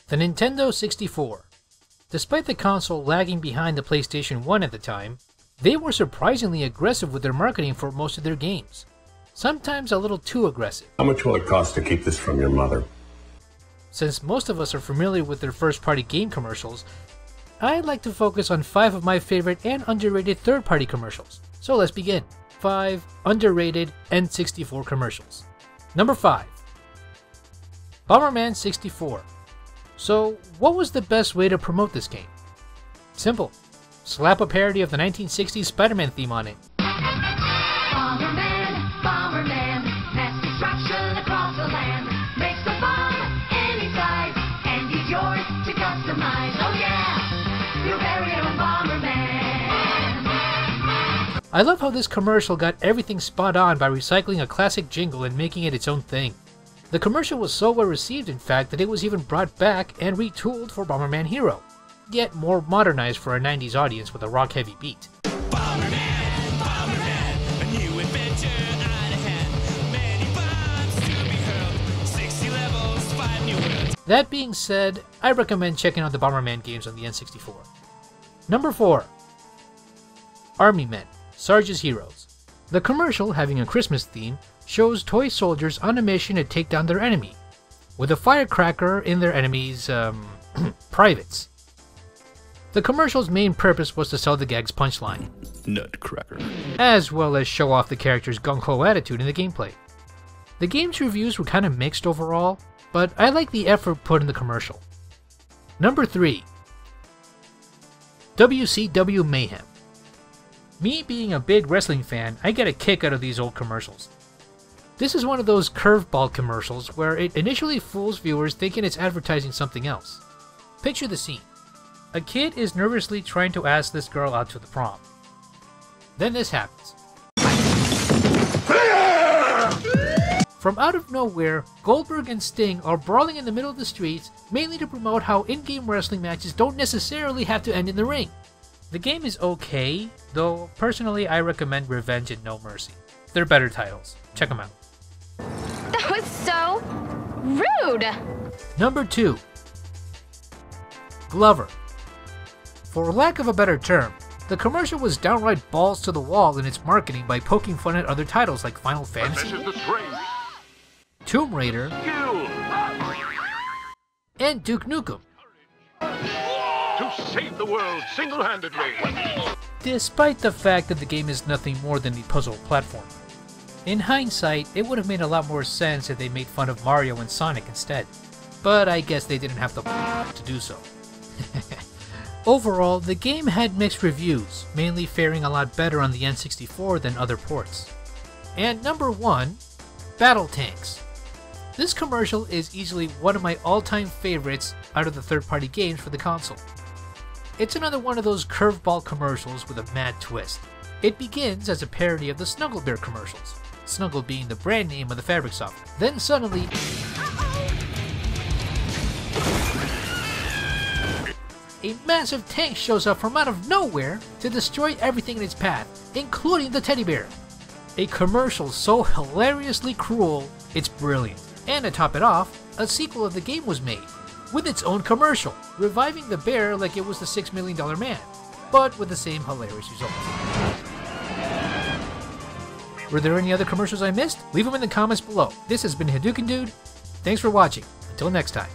The Nintendo 64. Despite the console lagging behind the PlayStation 1 at the time, they were surprisingly aggressive with their marketing for most of their games. Sometimes a little too aggressive. How much will it cost to keep this from your mother? Since most of us are familiar with their first-party game commercials, I'd like to focus on 5 of my favorite and underrated third-party commercials. So let's begin. 5 underrated N64 commercials. Number 5. Bomberman 64. So, what was the best way to promote this game? Simple. Slap a parody of the 1960s Spider-Man theme on it. Bomberman, Bomberman, mass destruction across the land. Makes the bomb any size, and he's yours to customize. Oh yeah, your very own Bomberman. I love how this commercial got everything spot on by recycling a classic jingle and making it its own thing. The commercial was so well received, in fact, that it was even brought back and retooled for Bomberman Hero, yet more modernized for a 90s audience with a rock-heavy beat. Bomberman, Bomberman, a new adventure on ahead. Many bombs to be hurled, 60 levels, 5 new worlds. That being said, I recommend checking out the Bomberman games on the N64. Number 4. Army Men, Sarges Heroes. The commercial, having a Christmas theme, shows toy soldiers on a mission to take down their enemy, with a firecracker in their enemy's, privates. The commercial's main purpose was to sell the gag's punchline, Nutcracker. as well as show off the character's gung-ho attitude in the gameplay. The game's reviews were kinda mixed overall, but I like the effort put in the commercial. Number 3. WCW Mayhem. Me being a big wrestling fan, I get a kick out of these old commercials. This is one of those curveball commercials where it initially fools viewers thinking it's advertising something else. Picture the scene. A kid is nervously trying to ask this girl out to the prom. Then this happens. From out of nowhere, Goldberg and Sting are brawling in the middle of the streets, mainly to promote how in-game wrestling matches don't necessarily have to end in the ring. The game is okay, though personally I recommend Revenge and No Mercy. They're better titles. Check them out. That was so rude! Number 2. Glover. For lack of a better term, the commercial was downright balls to the wall in its marketing by poking fun at other titles like Final Fantasy, Tomb Raider, and Duke Nukem. To save the world single-handedly. Despite the fact that the game is nothing more than a puzzle platform. In hindsight, it would have made a lot more sense if they made fun of Mario and Sonic instead, but I guess they didn't have the to do so. Overall, the game had mixed reviews, mainly faring a lot better on the N64 than other ports. And number 1, Battle Tanks. This commercial is easily one of my all-time favorites out of the third-party games for the console. It's another one of those curveball commercials with a mad twist. It begins as a parody of the Snuggle Bear commercials, Snuggle being the brand name of the fabric softener. Then suddenly, a massive tank shows up from out of nowhere to destroy everything in its path, including the teddy bear. A commercial so hilariously cruel, it's brilliant. And to top it off, a sequel of the game was made, with its own commercial, reviving the bear like it was the $6 Million Man, but with the same hilarious result. Were there any other commercials I missed? Leave them in the comments below. This has been Hadouken Dude. Thanks for watching. Until next time.